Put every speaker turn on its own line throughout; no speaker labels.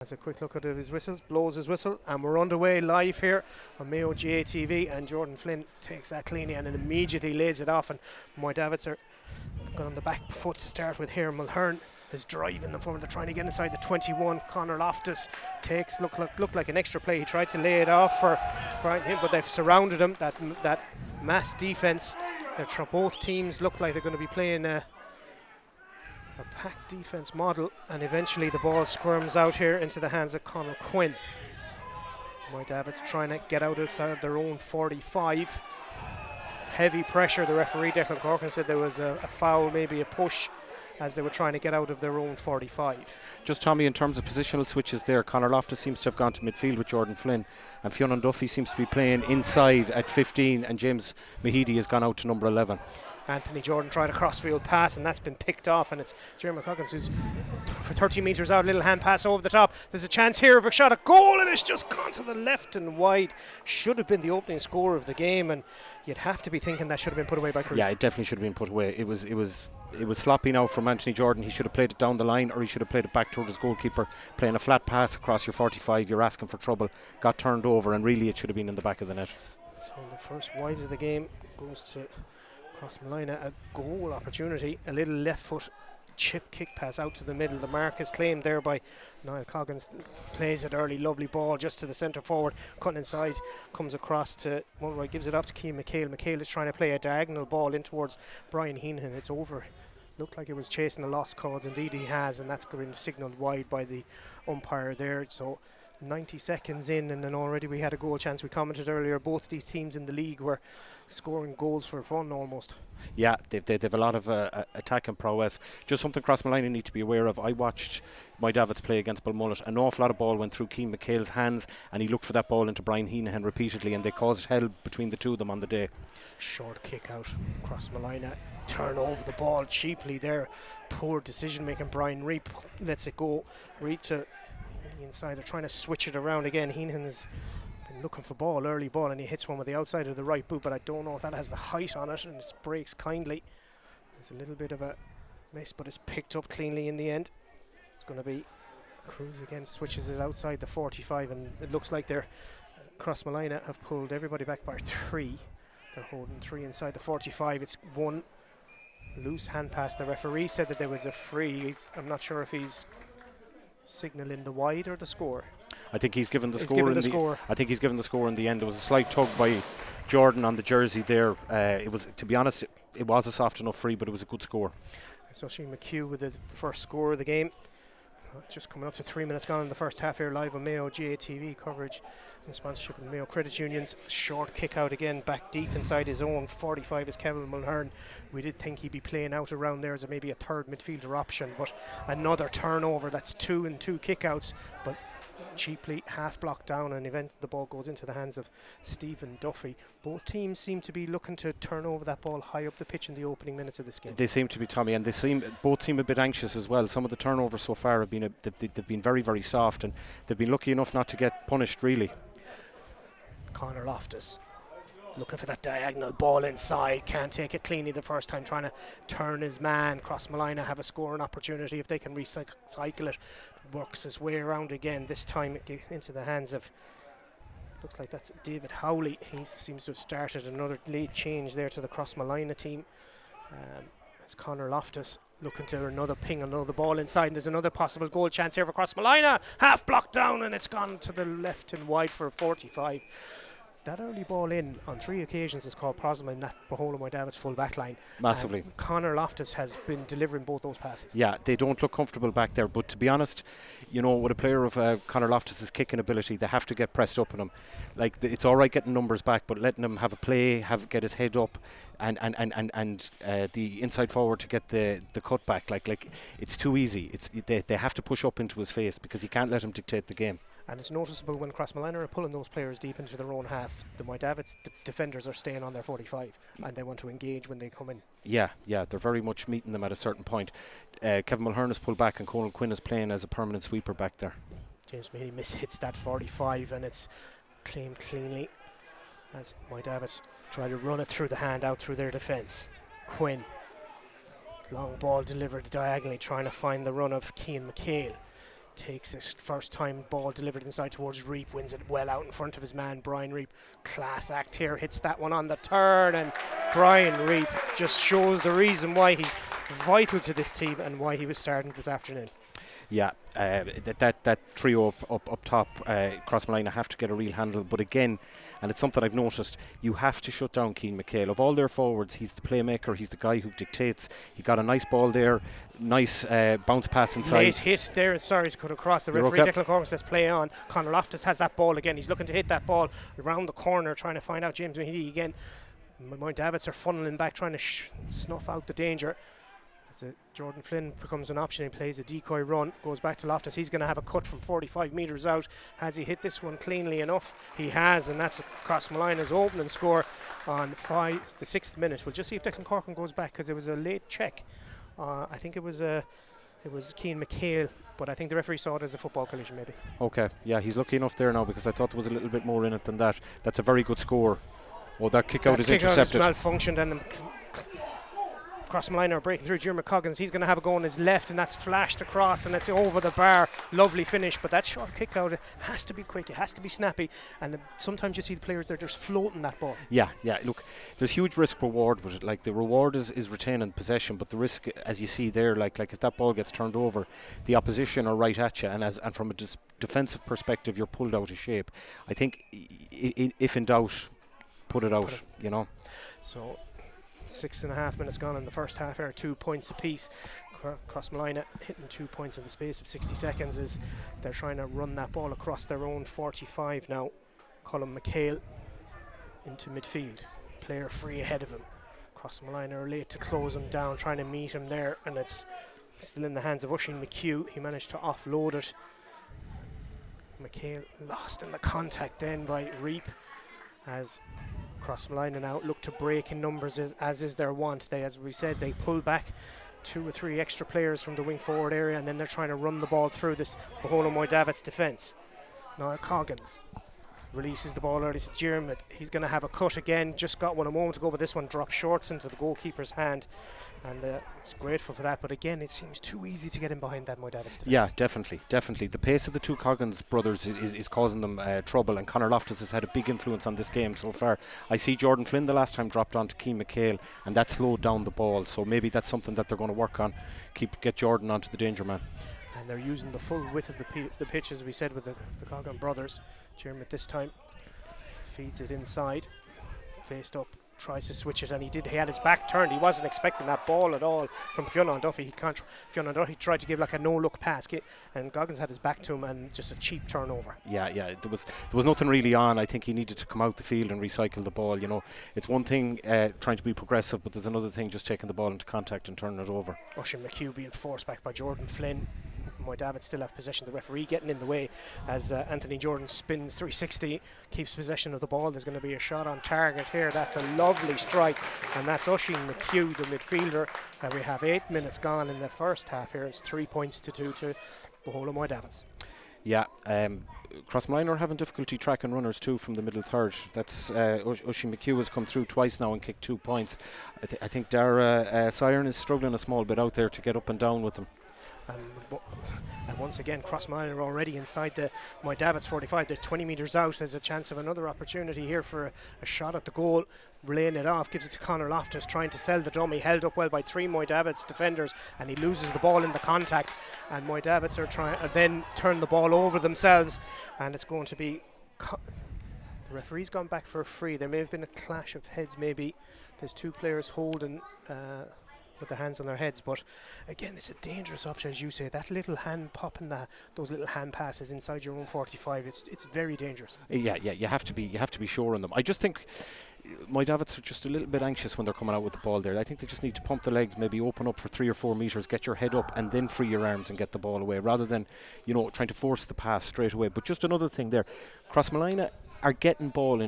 Has a quick look at his whistles, blows his whistle, and we're underway live here on Mayo GATV. And Jordan Flynn takes that cleanly and immediately lays it off. And my Davitts are going on the back foot to start with here. Mulhern is driving them forward. They're trying to get inside the 21. Conor Loftus takes look like an extra play. He tried to lay it off for Brian Hill, but they've surrounded him. That mass defence. Both teams look like they're going to be playing a packed defence model, and eventually the ball squirms out here into the hands of Conor Quinn. My Davitts trying to get out outside their own 45. Heavy pressure. The referee Declan Corkin said there was a foul, maybe a push, as they were trying to get out of their own 45.
Just Tommy, in terms of positional switches there, Conor Loftus seems to have gone to midfield with Jordan Flynn, and Fionn Duffy seems to be playing inside at 15, and James Mahidi has gone out to number 11.
Anthony Jordan tried a crossfield pass, and that's been picked off, and it's Jeremy Coggins who's for 30 metres out, little hand pass over the top. There's a chance here of a shot, a goal, and it's just gone to the left and wide. Should have been the opening score of the game, and you'd have to be thinking that should have been put away by Cruz.
Yeah, it definitely should have been put away. It was sloppy now from Anthony Jordan. He should have played it down the line, or he should have played it back toward his goalkeeper. Playing a flat pass across your 45, you're asking for trouble. Got turned over, and really it should have been in the back of the net.
So the first wide of the game goes to Crossmolina, a goal opportunity, a little left foot chip kick pass out to the middle. The mark is claimed there by Niall Coggins. Plays it early, lovely ball just to the centre forward, cutting inside, comes across to Mulroy, gives it off to Cian McHale. McHale is trying to play a diagonal ball in towards Brian Heenan. It's over. Looked like it was chasing a lost cause. Indeed he has, and that's been signalled wide by the umpire there. So 90 seconds in, and then already we had a goal chance. We commented earlier, both these teams in the league were scoring goals for fun almost. Yeah,
they've a lot of attacking prowess. Just something Crossmolina need to be aware of. I watched my Davitts play against Balmullet. An awful lot of ball went through Cian McHale's hands, and he looked for that ball into Brian Heenan repeatedly, and they caused hell between the two of them on the day.
Short kick out, Crossmolina turn over the ball cheaply there. Poor decision making. Brian Reap lets it go. Reap to inside, they're trying to switch it around again. Heenan has been looking for ball, early ball, and he hits one with the outside of the right boot, but I don't know if that has the height on it, and it breaks kindly. There's a little bit of a miss, but it's picked up cleanly in the end. It's going to be Cruz again, switches it outside the 45, and it looks like they're Crossmolina have pulled everybody back by 3. They're holding 3 inside the 45. It's one loose hand pass. The referee said that there was a free. I'm not sure if he's signalling the wide or the score.
I think he's given the score. I think he's given the score in the end. There was a slight tug by Jordan on the jersey there. It was, to be honest, it was a soft enough free, but it was a good score.
So Shane McHugh with the first score of the game. Just coming up to 3 minutes gone in the first half here, live on Mayo GATV coverage in sponsorship of the Mayo Credit Unions. Short kick out again, back deep inside his own 45 is Kevin Mulhern. We did think he'd be playing out around there as maybe a third midfielder option, but another turnover. That's 2 and 2 kickouts, but cheaply half blocked down, and the ball goes into the hands of Stephen Duffy. Both teams seem to be looking to turn over that ball high up the pitch in the opening minutes of this game.
They seem to be, Tommy, and both seem a bit anxious as well. Some of the turnovers so far have been they've been very, very soft, and they've been lucky enough not to get punished really.
Conor Loftus looking for that diagonal ball inside, can't take it cleanly the first time, trying to turn his man. Crossmolina have a scoring opportunity if they can recycle it. Works his way around again, this time into the hands of, looks like that's David Howley. He seems to have started another late change there to the Crossmolina team. It's Conor Loftus looking to another ping, another ball inside, and there's another possible goal chance here for Crossmolina. Half blocked down, and it's gone to the left and wide for 45. That early ball in on 3 occasions has called problem in that whole of my Davitts full back line.
Massively.
Conor Loftus has been delivering both those passes.
Yeah, they don't look comfortable back there, but to be honest, you know, with a player of Conor Loftus's kicking ability, they have to get pressed up on him. Like, it's all right getting numbers back, but letting him have a play, get his head up, and the inside forward to get the cut back, like it's too easy. They have to push up into his face, because you can't let him dictate the game.
And it's noticeable when Crossmolina are pulling those players deep into their own half. The my Davitts defenders are staying on their 45, and they want to engage when they come in.
Yeah, they're very much meeting them at a certain point. Kevin Mulhern has pulled back, and Conal Quinn is playing as a permanent sweeper back there.
James Mahoney mishits that 45, and it's claimed cleanly as my Davitts try to run it through the hand out through their defence. Quinn, long ball delivered diagonally, trying to find the run of Cian McHale. takes it. First time ball delivered inside towards Reap, wins it well out in front of his man Brian Reap. Class act here, hits that one on the turn, and Brian Reap just shows the reason why he's vital to this team and why he was starting this afternoon.
Yeah, that trio up top, Crossmolina have to get a real handle. But again, and it's something I've noticed, you have to shut down Cian McHale. Of all their forwards, he's the playmaker, he's the guy who dictates. He got a nice ball there, nice bounce pass inside.
Late hit there, sorry to cut across. The referee Declan Corcoran says play on. Conor Loftus has that ball again. He's looking to hit that ball around the corner, trying to find out James Mahidi again. My Davitts are funneling back, trying to snuff out the danger. Jordan Flynn becomes an option. He plays a decoy run, goes back to Loftus. He's going to have a cut from 45 metres out. Has he hit this one cleanly enough? He has, and that's Crossmolina's opening score on the 6th minute. We'll just see if Declan Corcoran goes back, because it was a late check. I think it was Cian McHale, but I think the referee saw it as a football collision maybe.
Okay, yeah, he's lucky enough there now, because I thought there was a little bit more in it than that. That's a very good score. Oh, that kick out is intercepted.
Malfunctioned, and Crossmolina are breaking through. Jim Coggins, he's going to have a go on his left, and that's flashed across, and it's over the bar. Lovely finish, but that short kick out, it has to be quick, it has to be snappy, and sometimes you see the players, they're just floating that ball. Yeah, look, there's huge risk reward with it. Like, the reward is retaining possession, but the risk, as you see there, like if that ball gets turned over, the opposition are right at you, and from a defensive perspective, you're pulled out of shape. I think if in doubt, put it out, you know. So 6.5 minutes gone in the first half here, 2 points apiece. Crossmolina hitting 2 points in the space of 60 seconds as they're trying to run that ball across their own 45 now. Colin McHale into midfield, player free ahead of him. Crossmolina are late to close him down, trying to meet him there, and it's still in the hands of Oisin McHugh. He managed to offload it. McHale lost in the contact then by Reap, as Crossmolina now look to break in numbers as is their want. As we said, they pull back 2 or 3 extra players from the wing forward area, and then they're trying to run the ball through this Boholo Davitts defence. Now Coggins releases the ball early to Diarmid. He's going to have a cut again, just got one a moment ago, but this one drops shorts into the goalkeeper's hand, and it's grateful for that. But again, it seems too easy to get in behind that Davitts defence. Yeah, definitely. The pace of the two Coggins brothers is causing them trouble, and Conor Loftus has had a big influence on this game so far. I see Jordan Flynn the last time dropped on to Cian McHale, and that slowed down the ball, so maybe that's something that they're going to work on, get Jordan onto the danger man. And they're using the full width of the pitch, as we said, with the Coggin brothers. Diarmid this time feeds it inside, faced up, tries to switch it, and he had his back turned. He wasn't expecting that ball at all from Fionn Duffy. Fionn Duffy tried to give like a no-look pass, and Goggins had his back to him, and just a cheap turnover. Yeah, there was nothing really on. I think he needed to come out the field and recycle the ball. You know, it's one thing trying to be progressive, but there's another thing just taking the ball into contact and turning it over. Oisin McHugh being forced back by Jordan Flynn. My Davitts still have possession. The referee getting in the way as Anthony Jordan spins 360, keeps possession of the ball. There's going to be a shot on target here. That's a lovely strike, and that's Oisin McHugh, the midfielder. We have 8 minutes gone in the first half here. It's 3 points to 2 to Boholo Davitts. Yeah, Crossmolina are having difficulty tracking runners too from the middle third. That's Oisin McHugh has come through twice now and kicked 2 points. I think Dara Siren is struggling a small bit out there to get up and down with them. And once again, Crossmolina are already inside the Davitts 45. They're 20 metres out. There's a chance of another opportunity here for a shot at the goal. Relaying it off, gives it to Conor Loftus, trying to sell the dummy. Held up well by 3 Davitts defenders, and he loses the ball in the contact. And Davitts are trying to then turn the ball over themselves, and it's going to be. The referee's gone back for a free. There may have been a clash of heads. Maybe there's 2 players holding. With their hands on their heads, but again, it's a dangerous option, as you say. That little hand popping, those little hand passes inside your own 45, it's very dangerous. Yeah, you have to be sure on them. I just think my Davitts are just a little bit anxious when they're coming out with the ball there. I think they just need to pump the legs, maybe open up for 3 or 4 metres, get your head up, and then free your arms and get the ball away, rather than trying to force the pass straight away. But just another thing there, Crossmolina are getting ball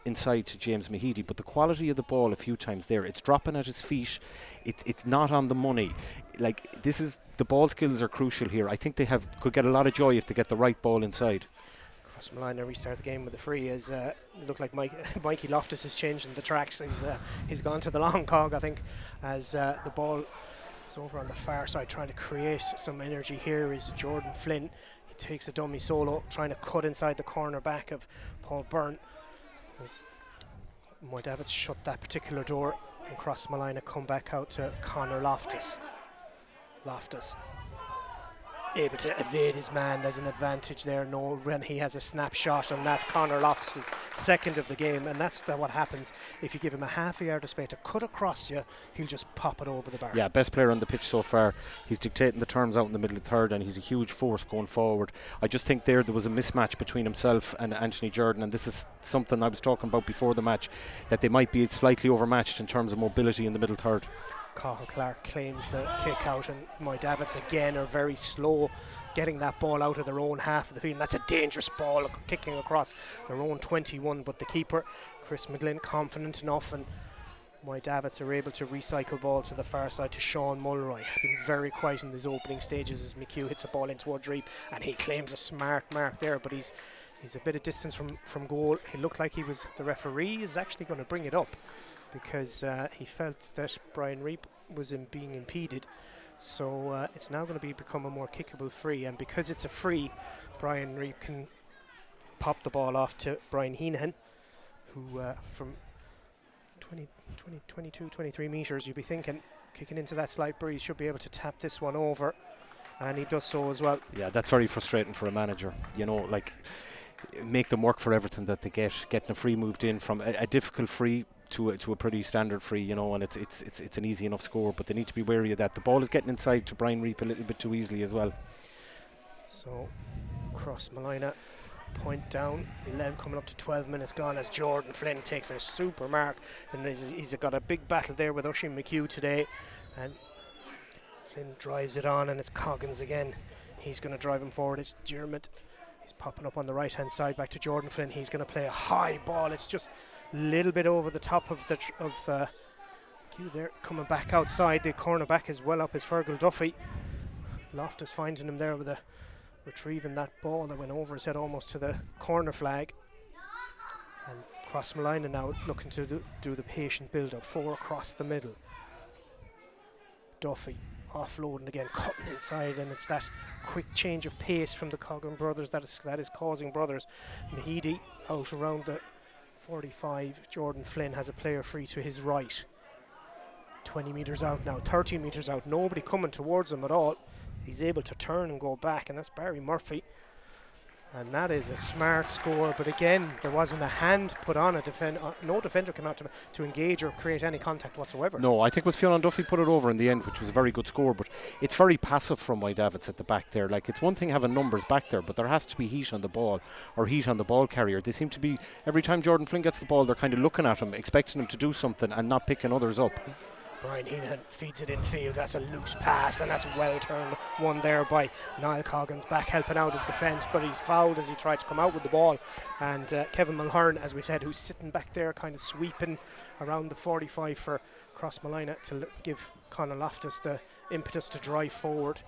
inside to James Mahidi, but the quality of the ball a few times there, it's dropping at his feet, it's not on the money. Like, the ball skills are crucial here. I think they could get a lot of joy if they get the right ball inside. Crossmolina restart the game with a free, as it looked like Mikey Loftus is changing the tracks. He's gone to the long cog, I think, as the ball is over on the far side, trying to create some energy here is Jordan Flynn. He takes a dummy solo, trying to cut inside the corner back of Paul Byrne. As Davitts shut that particular door, and Crossmolina come back out to Conor Loftus. Loftus able to evade his man. There's an advantage there. No, when he has a snapshot, and that's Conor Loftus' second of the game, and that's what happens if you give him a half a yard of space to cut across you. He'll just pop it over the bar.
Yeah, best player on the pitch so far. He's dictating the terms out in the middle of third, and he's a huge force going forward. I just think there was a mismatch between himself and Anthony Jordan, and this is something I was talking about before the match, that they might be slightly overmatched in terms of mobility in the middle third.
Cathal Clark claims the kick out, and Davitts again are very slow getting that ball out of their own half of the field. And that's a dangerous ball kicking across their own 21, but the keeper, Chris McGlynn, confident enough, and Davitts are able to recycle ball to the far side to Sean Mulroy. Been very quiet in his opening stages as McHugh hits a ball in towards Reap, and he claims a smart mark there, but he's a bit of distance from goal. He looked like the referee is actually going to bring it up, because he felt that Brian Reap was being impeded. So it's now going to become a more kickable free, and because it's a free, Brian Reap can pop the ball off to Brian Heenan, who from 22, 23 metres, you'd be thinking, kicking into that slight breeze, should be able to tap this one over, and he does so as well.
Yeah, that's very frustrating for a manager. Make them work for everything that they get. Getting a free moved in from a difficult free to a pretty standard free, and it's an easy enough score, but they need to be wary of that. The ball is getting inside to Brian Reap a little bit too easily as well.
So Crossmolina point down, 11 coming up to 12 minutes gone, as Jordan Flynn takes a super mark, and he's got a big battle there with Oisin McHugh today, and Flynn drives it on, and it's Coggins again. He's going to drive him forward. It's Dermot. He's popping up on the right hand side back to Jordan Flynn. He's going to play a high ball. It's just a little bit over the top of McHugh there, coming back outside. The cornerback is well up, is Fergal Duffy. Loftus finding him there with retrieving that ball that went over his head almost to the corner flag. And Crossmolina now looking to do the patient build-up. 4 across the middle. Duffy offloading again, cutting inside, and it's that quick change of pace from the Coggin brothers that is causing brothers. Mahidi out around the 45. Jordan Flynn has a player free to his right. 20 metres out now, 30 metres out, nobody coming towards him at all. He's able to turn and go back, and that's Barry Murphy. And that is a smart score, but again, there wasn't a hand put on a defender. No defender came out to engage or create any contact whatsoever.
No, I think it was Fionn Duffy put it over in the end, which was a very good score, but it's very passive from Davitts at the back there. Like, it's one thing having numbers back there, but there has to be heat on the ball, or heat on the ball carrier. They seem to be, every time Jordan Flynn gets the ball, they're kind of looking at him, expecting him to do something and not picking others up.
Brian Heenan feeds it infield. That's a loose pass, and that's well turned one there by Niall Coggins, back helping out his defence, but he's fouled as he tried to come out with the ball. And Kevin Mulhern, as we said, who's sitting back there kind of sweeping around the 45 for Crossmolina to give Conor Loftus the impetus to drive forward,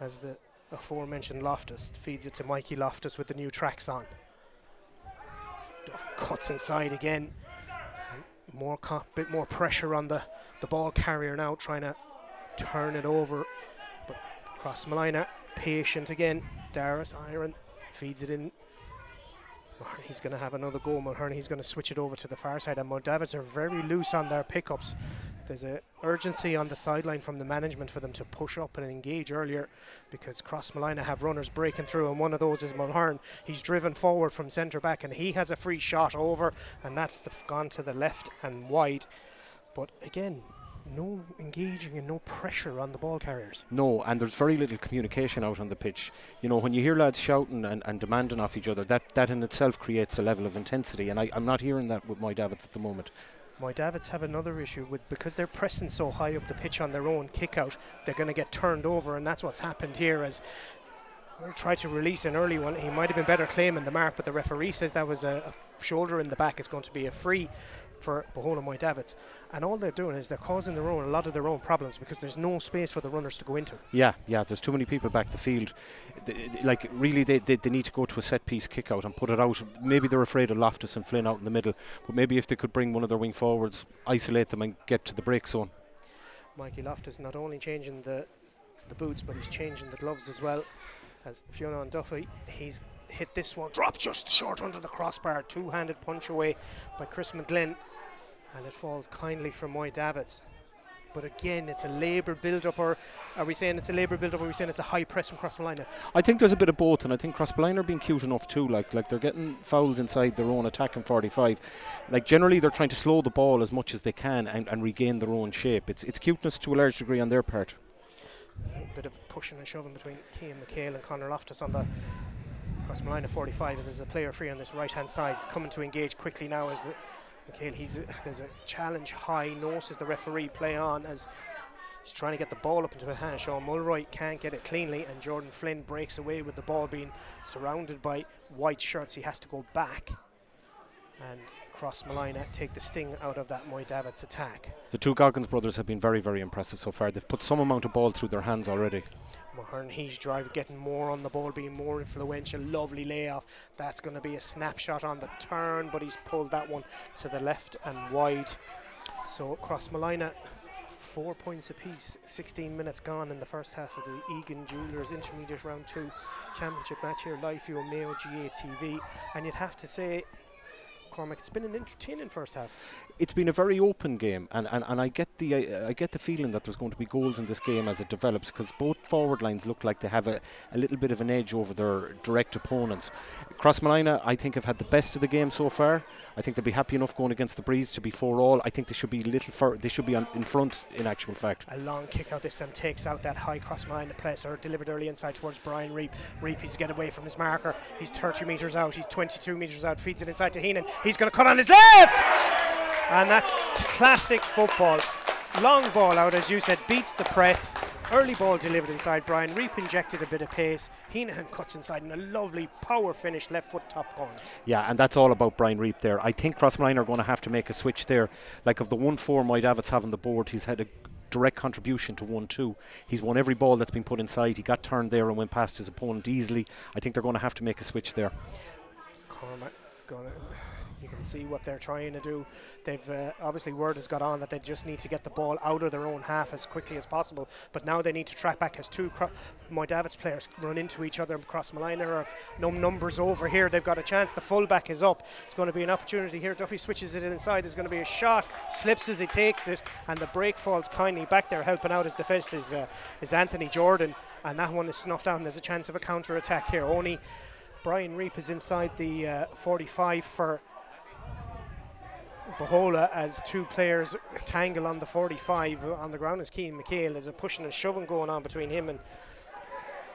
as the aforementioned Loftus feeds it to Mikey Loftus with the new tracks on. Duff cuts inside again. Bit more pressure on the ball carrier now, trying to turn it over, but Crossmolina patient again. Darius Iron feeds it in. He's going to have another go. Mulhern, he's going to switch it over to the far side, and Davitts are very loose on their pickups. There's an urgency on the sideline from the management for them to push up and engage earlier, because Crossmolina have runners breaking through, and one of those is Mulhern. He's driven forward from centre back, and he has a free shot over, and that's gone to the left and wide. But again, no engaging and no pressure on the ball carriers. No,
and there's very little communication out on the pitch. When you hear lads shouting and demanding off each other, that in itself creates a level of intensity, and I'm not hearing that with Davitts at the moment.
Davitts have another issue because they're pressing so high up the pitch on their own kick out, they're going to get turned over, and that's what's happened here. As we'll try to release an early one, he might have been better claiming the mark, but the referee says that was a shoulder in the back. It's going to be a free for Bohona Davitts, and all they're doing is they're causing a lot of their own problems, because there's no space for the runners to go into.
Yeah, there's too many people back the field. Really, they need to go to a set piece kick out and put it out. Maybe they're afraid of Loftus and Flynn out in the middle, but maybe if they could bring one of their wing forwards, isolate them and get to the break zone.
Mikey Loftus not only changing the boots, but he's changing the gloves as well. as Fiona and Duffy, he's hit this one, dropped just short under the crossbar, two-handed punch away by Chris McGlynn, and it falls kindly from Moy Davitts. But again, it's a labour build-up, or are we saying it's a labour build-up, or are we saying it's a high press from Crossmolina?
I think there's a bit of both, and I think Crossmolina are being cute enough too. Like they're getting fouls inside their own attacking 45. Like generally, they're trying to slow the ball as much as they can and regain their own shape. It's cuteness to a large degree on their part.
A bit of pushing and shoving between Cian McHale and Conor Loftus on the Crossmolina 45. And there's a player free on this right-hand side coming to engage quickly now as McHale, there's a challenge high, notices the referee play on as he's trying to get the ball up into his hand. Sean Mulroy can't get it cleanly, and Jordan Flynn breaks away with the ball being surrounded by white shirts. He has to go back, and Crossmolina take the sting out of that Moy Davitts attack.
The two Goggins brothers have been very, very impressive so far. They've put some amount of ball through their hands already.
Mahern He's driver getting more on the ball, being more influential. Lovely layoff. That's going to be a snapshot on the turn, but he's pulled that one to the left and wide. So Crossmolina 4 points apiece. 16 minutes gone in the first half of the Egan Jewelers Intermediate Round 2 Championship match here live for Mayo GA TV. And you'd have to say, Cormac, it's been an entertaining first half.
It's been a very open game, and I get the feeling that there's going to be goals in this game as it develops, because both forward lines look like they have a little bit of an edge over their direct opponents. Crossmolina, I think, have had the best of the game so far. I think they'll be happy enough going against the Breeze to be 4-all. I think they should be in front in actual fact. A
long kick out this time takes out that high Crossmolina presser, delivered early inside towards Brian Reap. Reap is to get away from his marker. He's 30 metres out, he's 22 metres out, feeds it inside to Heenan. He's going to cut on his left! And that's classic football. Long ball out, as you said, beats the press. Early ball delivered inside. Brian Reap injected a bit of pace. Heenan cuts inside and a lovely power finish, left foot top corner.
Yeah, and that's all about Brian Reap there. I think Crossmolina are going to have to make a switch there. Like of the 1-4 Moy Davitts have on the board, he's had a direct contribution to 1-2. He's won every ball that's been put inside. He got turned there and went past his opponent easily. I think they're going to have to make a switch there.
Cormac you can see what they're trying to do. They've obviously word has got on that they just need to get the ball out of their own half as quickly as possible, but now they need to track back as two Moy Davitts players run into each other. Crossmolina are no numbers over here. They've got a chance. The fullback is up. It's going to be an opportunity here. Duffy switches it inside. There's going to be a shot, slips as he takes it, and the break falls kindly back there. Helping out his defence is Anthony Jordan, and that one is snuffed out, and there's a chance of a counter attack here. Only Brian Reap is inside the 45 for Bohola as two players tangle on the 45 on the ground. As Cian McHale, there's a pushing and shoving going on between him, and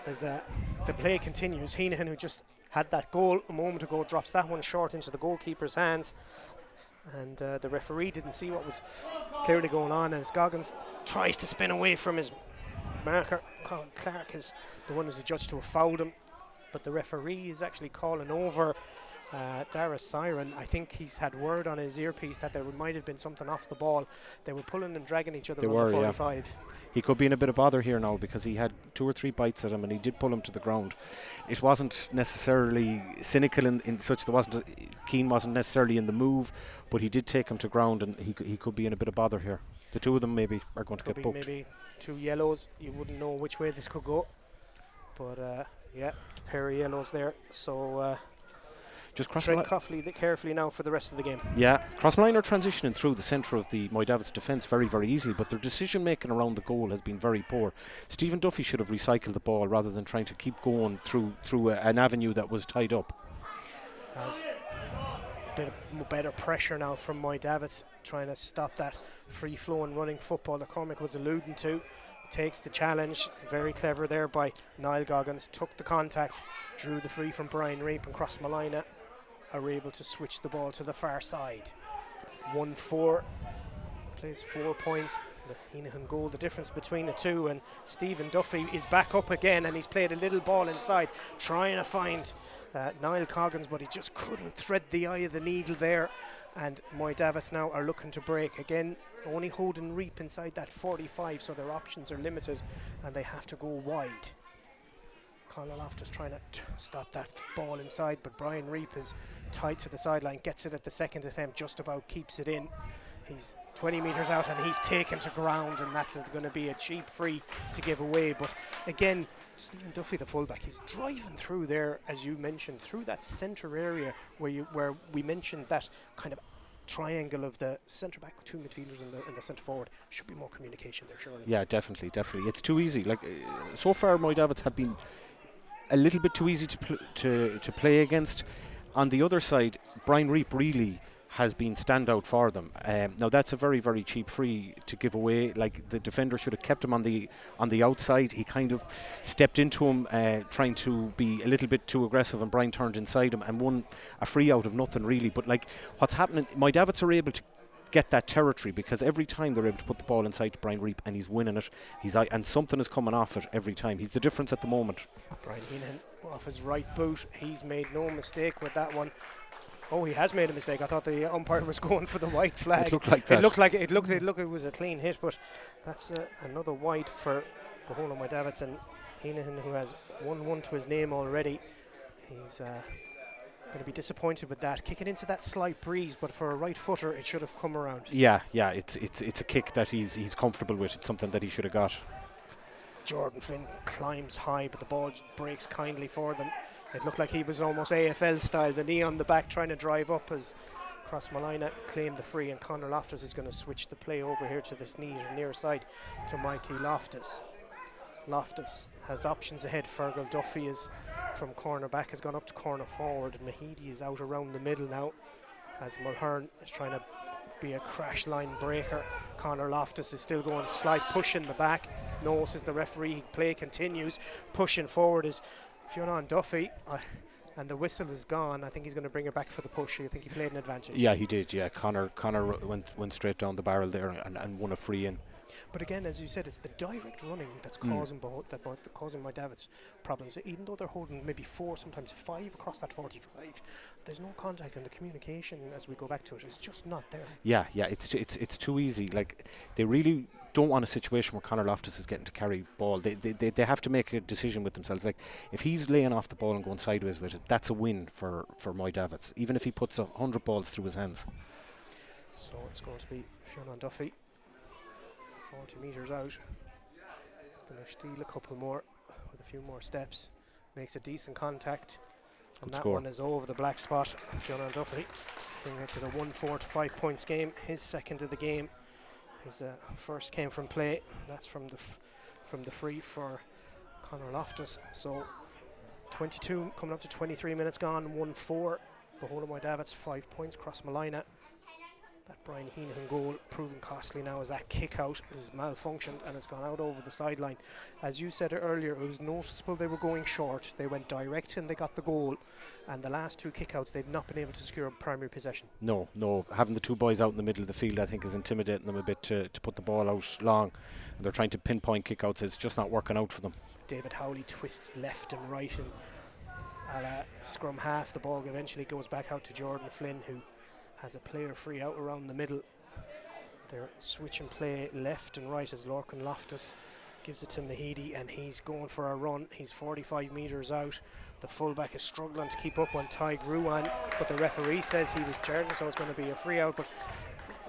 as the play continues. Heenan, who just had that goal a moment ago, drops that one short into the goalkeeper's hands, and the referee didn't see what was clearly going on as Goggins tries to spin away from his marker. Colin Clark is the one who's adjudged to have fouled him, but the referee is actually calling over Dara Siren. I think he's had word on his earpiece that there might have been something off the ball. They were pulling and dragging each other on the 45.
Yeah. He could be in a bit of bother here now because he had 2 or 3 bites at him and he did pull him to the ground. It wasn't necessarily cynical in such Keane wasn't necessarily in the move, but he did take him to ground, and he could be in a bit of bother here. The two of them maybe are going to get booked.
Maybe 2 yellows. You wouldn't know which way this could go, but yeah, a pair of yellows there. So
just
tread carefully now for the rest of the game.
Yeah, Crossmolina are transitioning through the centre of the Moy Davitts defence very, very easily, but their decision making around the goal has been very poor. Stephen Duffy should have recycled the ball rather than trying to keep going through an avenue that was tied up.
That's a bit of better pressure now from Moy Davitts, trying to stop that free flowing running football that Cormac was alluding to. Takes the challenge, very clever there by Niall Goggins, took the contact, drew the free from Brian Reap, and Crossmolina are able to switch the ball to the far side. 1-4, plays 4 points. The Heenan goal, the difference between the two, and Stephen Duffy is back up again, and he's played a little ball inside, trying to find Niall Goggins, but he just couldn't thread the eye of the needle there. And Moy Davitts now are looking to break again, only holding Reap inside that 45, so their options are limited and they have to go wide. Conor Loftus trying to stop that ball inside, but Brian Reap is tied to the sideline, gets it at the second attempt, just about keeps it in. He's 20 metres out and he's taken to ground, and that's going to be a cheap free to give away. But again, Stephen Duffy, the fullback, he's driving through there, as you mentioned, through that centre area where we mentioned that kind of triangle of the centre back, 2 midfielders and the centre forward. Should be more communication there, surely.
Yeah, definitely. It's too easy. Like so far, my Davitts have been a little bit too easy to play against. On the other side, Brian Reap really has been standout for them. Now that's a very, very cheap free to give away. Like the defender should have kept him on the outside. He kind of stepped into him, trying to be a little bit too aggressive, and Brian turned inside him and won a free out of nothing really. But like what's happening, my Davitts are able to get that territory because every time they're able to put the ball inside to Brian Reap and he's winning it, and something is coming off it every time. He's the difference at the moment.
Brian Heenan off his right boot. He's made no mistake with that one. Oh, he has made a mistake. I thought the umpire was going for the white flag.
It looked like that.
It was a clean hit, but that's another white for Baholo my Davitts, and Heenan, who has 1-1 to his name already. He's going to be disappointed with that. Kick it into that slight breeze, but for a right footer, it should have come around.
Yeah, it's a kick that he's comfortable with. It's something that he should have got.
Jordan Flynn climbs high, but the ball breaks kindly for them. It looked like he was almost AFL style, the knee on the back trying to drive up as Crossmolina claimed the free, and Conor Loftus is going to switch the play over here to this near side to Mikey Loftus. Loftus has options ahead. Fergal Duffy is from corner back, has gone up to corner forward. Mahidi is out around the middle now as Mulhern is trying to be a crash line breaker. Conor Loftus is still going slight push in the back. No, says the referee. Play continues. Pushing forward is Fionn Duffy, and the whistle is gone. I think he's going to bring it back for the push. I think he played an advantage.
Yeah, he did. Yeah, Conor went straight down the barrel there and won a free in.
But again, as you said, it's the direct running that's causing causing my Davitts problems. Even though they're holding maybe 4, sometimes 5 across that 45, there's no contact, and the communication, as we go back to it, is just not there.
Yeah, it's too easy. Like they really don't want a situation where Conor Loftus is getting to carry ball. They have to make a decision with themselves. Like if he's laying off the ball and going sideways with it, that's a win for my Davitts, even if he puts 100 balls through his hands.
So it's going to be Fionn Duffy, 40 metres out. He's going to steal a couple more with a few more steps. Makes a decent contact. And that one is over the black spot. Fionn Duffy bringing it to the 1-4 to 5 points game. His second of the game. His first came from play. That's from the free for Conor Loftus. So 22 coming up to 23 minutes gone. 1-4. Baholo my Davitts 5 points. Crossmolina. That Brian Heenan goal proving costly now as that kick out is malfunctioned and it's gone out over the sideline. As you said earlier, it was noticeable they were going short. They went direct and they got the goal, and the last 2 kickouts they've not been able to secure primary possession. No,
having the 2 boys out in the middle of the field I think is intimidating them a bit to put the ball out long, and they're trying to pinpoint kickouts. It's just not working out for them.
David Howley twists left and right, and a la scrum half, the ball eventually goes back out to Jordan Flynn, who has a player free out around the middle. They're switching play left and right as Lorcan Loftus gives it to Mahidi, and he's going for a run. He's 45 metres out. The fullback is struggling to keep up on Tyg Ruan, but the referee says he was charging, so it's going to be a free out. But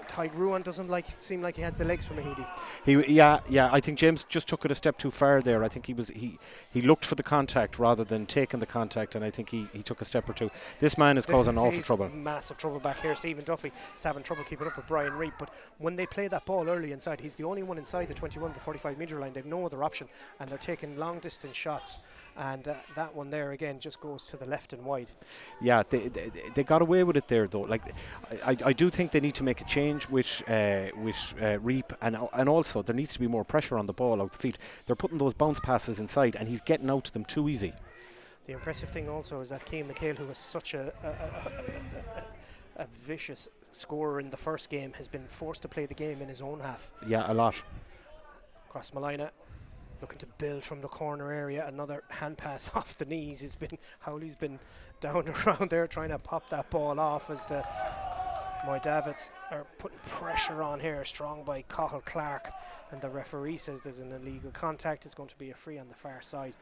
Tyg Ruan doesn't seem like he has the legs for Mahidi.
I think James just took it a step too far there. I think he looked for the contact rather than taking the contact, and I think he took a step or two. This man is causing awful trouble.
Massive trouble back here. Stephen Duffy is having trouble keeping up with Brian Reap, but when they play that ball early inside, he's the only one inside the 21 to 45 metre line. They've no other option, and they're taking long distance shots, and that one there again just goes to the left and wide. Yeah,
they got away with it there though. Like I do think they need to make a change with Reap, and also there needs to be more pressure on the ball out the field. They're putting those bounce passes inside and he's getting out to them too easy.
The impressive thing also is that Cian McHale, who was such a vicious scorer in the first game, has been forced to play the game in his own half.
Yeah, a lot.
Crossmolina looking to build from the corner area. Another hand pass off the knees. Howley's been down around there trying to pop that ball off as my Davitts are putting pressure on here, strong by Cathal Clark, and the referee says there's an illegal contact. It's going to be a free on the far side.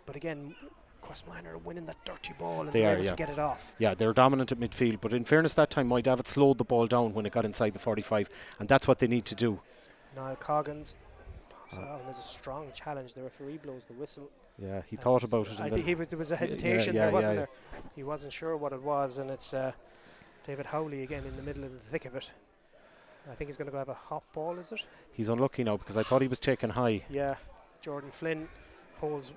But again, Crossmolina are winning that dirty ball, and they're able to get it off.
Yeah, they're dominant at midfield, but in fairness that time my Davitts slowed the ball down when it got inside the 45, and that's what they need to do.
Niall Coggins So, and there's a strong challenge. The referee blows the whistle.
Yeah, he thought about it.
I think there was a hesitation there, wasn't there? He wasn't sure what it was, and it's David Howley again in the middle of the thick of it. I think he's going to go have a hot ball, is it?
He's unlucky now because I thought he was taken high.
Yeah, Jordan Flynn holds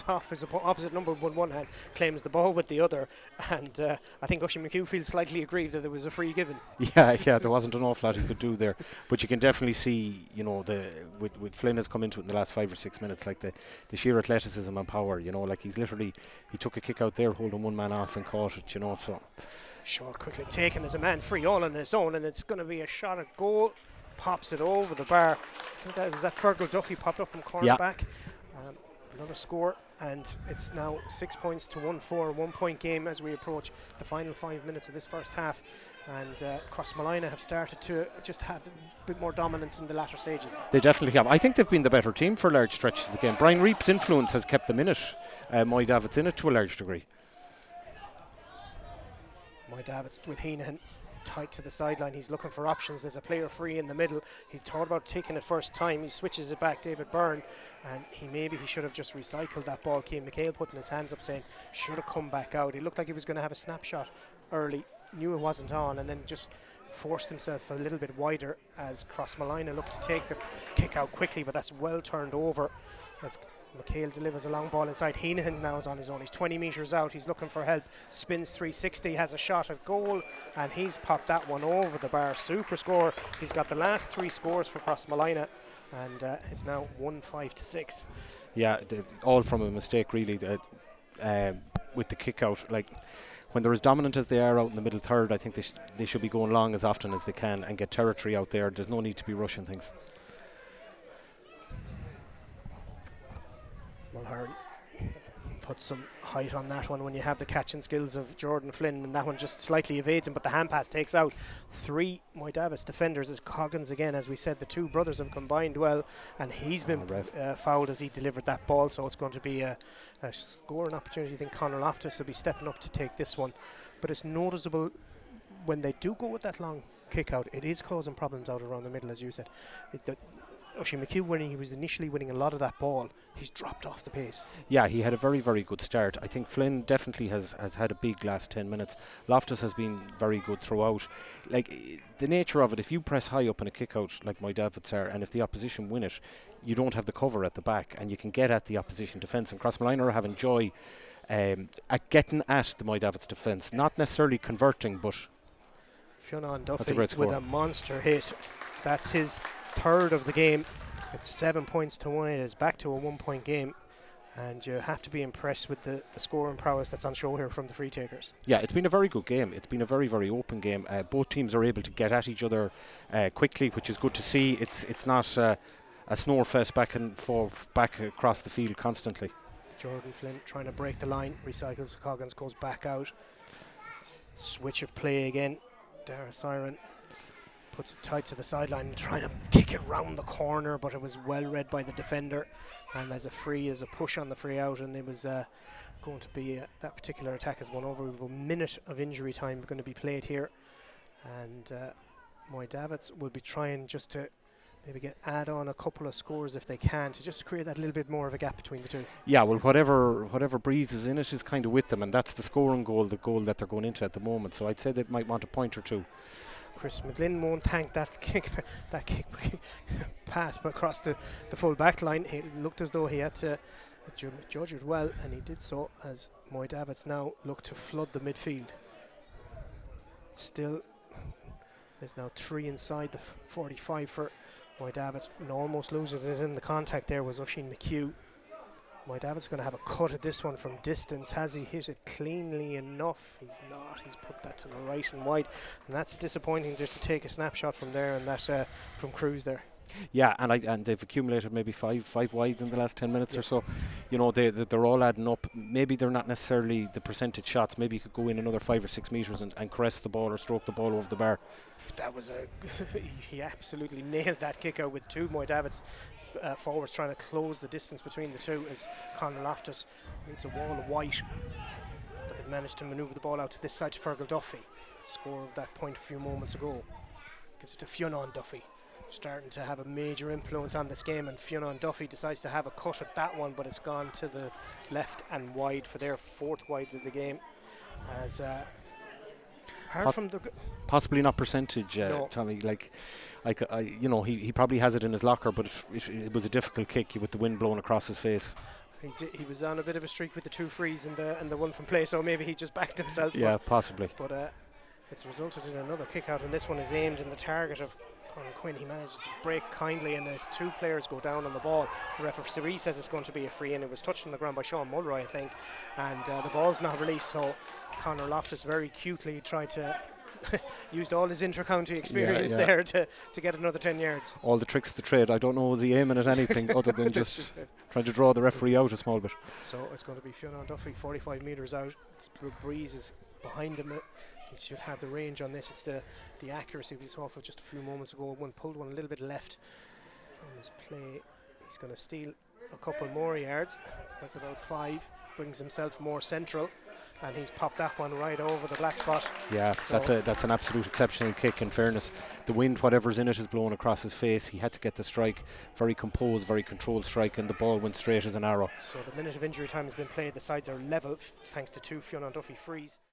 off his opposite number with one hand, claims the ball with the other, and I think Oisin McHugh feels slightly aggrieved that there was a free given.
Yeah, there wasn't an awful lot he could do there, but you can definitely see, you know, with Flynn has come into it in the last 5 or 6 minutes, like the sheer athleticism and power, you know, like he took a kick out there, holding one man off and caught it, you know, so.
Short quickly taken as a man free all on his own, and it's going to be a shot at goal, pops it over the bar. I think that was Fergal Duffy popped up from cornerback. Another score, and it's now 6 points to 1-4, 1 point game as we approach the final 5 minutes of this first half. And Crossmolina have started to just have a bit more dominance in the latter stages.
They definitely have. I think they've been the better team for large stretches of the game. Brian Reap's influence has kept them in it. Moy Davitts in it to a large degree.
Moy Davitts with Heenan tight to the sideline. He's looking for options. There's a player free in the middle. He thought about taking it first time. He switches it back, David Byrne, and he should have just recycled that ball. Cian McHale putting his hands up saying should have come back out. He looked like he was going to have a snapshot early, knew it wasn't on, and then just forced himself a little bit wider as Crossmolina looked to take the kick out quickly, but that's well turned over as McHale delivers a long ball inside. Heenan now is on his own. He's 20 metres out. He's looking for help. Spins 360, has a shot at goal, and he's popped that one over the bar. Super score. He's got the last 3 scores for Crossmolina, and it's now 1-5-6.
Yeah, all from a mistake, really, with the kick out. Like, when they're as dominant as they are out in the middle third, I think they should be going long as often as they can and get territory out there. There's no need to be rushing things.
Mulhern put some height on that one when you have the catching skills of Jordan Flynn, and that one just slightly evades him, but the hand pass takes out 3 Moy Davitts defenders. As Coggins again, as we said, the 2 brothers have combined well, and he's been fouled as he delivered that ball, so it's going to be a scoring opportunity. I think Conor Loftus will be stepping up to take this one, but it's noticeable when they do go with that long kick out, it is causing problems out around the middle, as you said. Oisin McHugh, when he was initially winning a lot of that ball, he's dropped off the pace.
Yeah, he had a very, very good start. I think Flynn definitely has had a big last 10 minutes. Loftus has been very good throughout. Like, the nature of it, if you press high up in a kick out like Moy Davitts are, and if the opposition win it, you don't have the cover at the back, and you can get at the opposition defence. And Crossmolina are having joy at getting at the Moy Davitts defence, not necessarily converting, but
Fionn Duffy with a monster hit. That's his 3rd of the game. It's 7 points to 1. It is back to a 1 point game, and you have to be impressed with the scoring prowess that's on show here from the free takers.
Yeah, it's been a very good game. It's been a very, very open game. Both teams are able to get at each other quickly, which is good to see. It's not a snore fest back and forth, back across the field constantly.
Jordan Flynn trying to break the line, recycles. Coggins goes back out. Switch of play again. Dara Siren puts it tight to the sideline, trying to kick it round the corner, but it was well read by the defender, and as a push on the free out, and it was going to be that particular attack has won over. We have a minute of injury time going to be played here, and Moy Davitts will be trying just to maybe add on a couple of scores if they can, to just create that little bit more of a gap between the two. Yeah,
well, whatever breeze is in it is kind of with them, and that's the scoring goal, the goal that they're going into at the moment, so I'd say they might want a point or two.
Chris McGlynn won't thank that kick pass across the full back line. It looked as though he had to judge it well, and he did so as Moy Davitts now look to flood the midfield. Still, there's now 3 inside the 45 for Moy Davitts, and almost loses it in the contact there was Oisin McHugh. Moy Davitts going to have a cut at this one from distance. Has he hit it cleanly enough? He's not. He's put that to the right and wide, and that's disappointing just to take a snapshot from there, and that from Cruz there.
Yeah, and they've accumulated maybe five wides in the last 10 minutes or so. You know, they're all adding up. Maybe they're not necessarily the percentage shots. Maybe you could go in another 5 or 6 metres and caress the ball or stroke the ball over the bar.
That was he absolutely nailed that kick out with 2 Moy Davitts forwards trying to close the distance between the two, as Conor Loftus needs a wall of white, but they've managed to manoeuvre the ball out to this side to Fergal Duffy. Score of that point a few moments ago. Gives it to Fionn Duffy. starting to have a major influence on this game, and Fionn Duffy decides to have a cut at that one, but it's gone to the left and wide for their 4th wide of the game. As apart from the
possibly not percentage,
No.
Tommy. Like, you know, he probably has it in his locker, but it was a difficult kick with the wind blowing across his face.
he was on a bit of a streak with the 2 frees and the one from play, so maybe he just backed himself.
Yeah, possibly.
But it's resulted in another kick out, and this one is aimed in the target of Conor Quinn. He manages to break kindly, and as 2 players go down on the ball, the referee says it's going to be a free, and it was touched on the ground by Sean Mulroy, I think, and the ball's not released, so Conor Loftus very cutely tried to used all his inter-county experience there to get another 10 yards.
All the tricks of the trade. I don't know, was he aiming at anything other than just trying to draw the referee out a small bit.
So it's going to be Fionn Duffy 45 metres out. Breeze is behind him. He should have the range on this. It's the accuracy we saw for just a few moments ago. Pulled one a little bit left from his play. He's going to steal a couple more yards. That's about 5. Brings himself more central, and he's popped that one right over the black spot. Yeah,
so that's an absolute exceptional kick. In fairness, the wind, whatever's in it, is blowing across his face. He had to get the strike, very composed, very controlled strike, and the ball went straight as an arrow.
So the minute of injury time has been played. The sides are level thanks to 2 Fionn Duffy frees.